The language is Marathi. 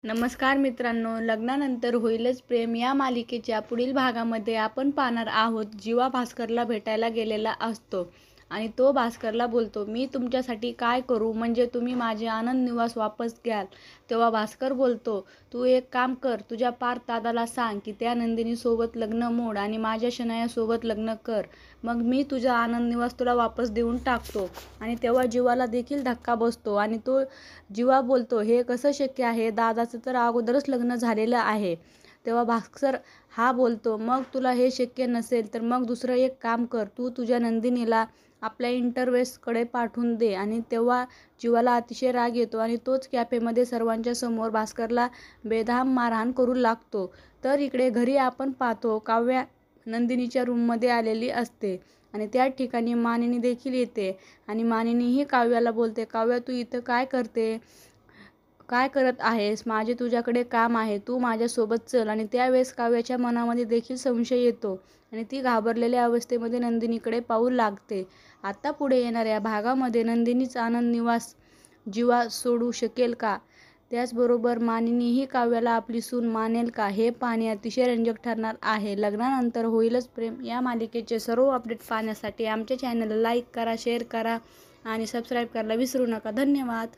नमस्कार मित्रांनो, लग्नानंतर होईलच प्रेम या मालिकेच्या पुढील भागामध्ये आपण पाहणार आहोत. जीवा भास्करला भेटायला गेलेला असतो आणि तो भास्करला बोलतो, मी तुमच्यासाठी काय करू म्हणजे तुम्ही माझे आनंद निवास वापस घ्याल. तेव्हा भास्कर बोलतो, तू एक काम कर, तुझ्या पार्थ दादाला सांग की त्या नंदिनीसोबत लग्न मोड आणि माझ्या शनायासोबत लग्न कर. मग मी तुझा आनंद निवास तुला वापस देऊन टाकतो. आणि तेव्हा जीवाला देखील धक्का बसतो आणि तो जीवा बोलतो, हे कसं शक्य आहे, दादाचं तर अगोदरच लग्न झालेलं आहे. तेव्हा भास्कर हा बोलतो, मग तुला हे शक्य नसेल तर मग दुसरं एक काम कर, तू तुझ्या नंदिनीला आपल्या इंटरव्हेसकडे पाठवून दे. आणि तेव्हा जीवाला अतिशय राग येतो आणि तोच कॅफेमध्ये सर्वांच्या समोर भास्करला बेदम मारहाण करू लागतो. तर इकडे घरी आपण पाहतो, काव्या नंदिनीच्या रूममध्ये आलेली असते आणि त्या ठिकाणी मानिनी देखील येते आणि मानिनीही काव्याला बोलते, काव्या तू इथं काय करते, काय करत आहेस, माझे तुझ्याकडे काम आहे, तू माझ्यासोबत चल. आणि त्यावेळेस काव्याच्या मनामध्ये देखील संशय येतो आणि ती घाबरलेल्या अवस्थेमध्ये नंदिनीकडे पाहू लागते. आता पुढे येणाऱ्या भागामध्ये नंदिनीचा आनंद निवास जीवा सोडू शकेल का, त्याचबरोबर मानिनीही काव्याला आपली सून मानेल का, हे पाहणे अतिशय रंजक ठरणार आहे. लग्नानंतर होईलच प्रेम या मालिकेचे सर्व अपडेट पाहण्यासाठी आमच्या चॅनलला लाईक करा, शेअर करा आणि सबस्क्राईब करायला विसरू नका. धन्यवाद.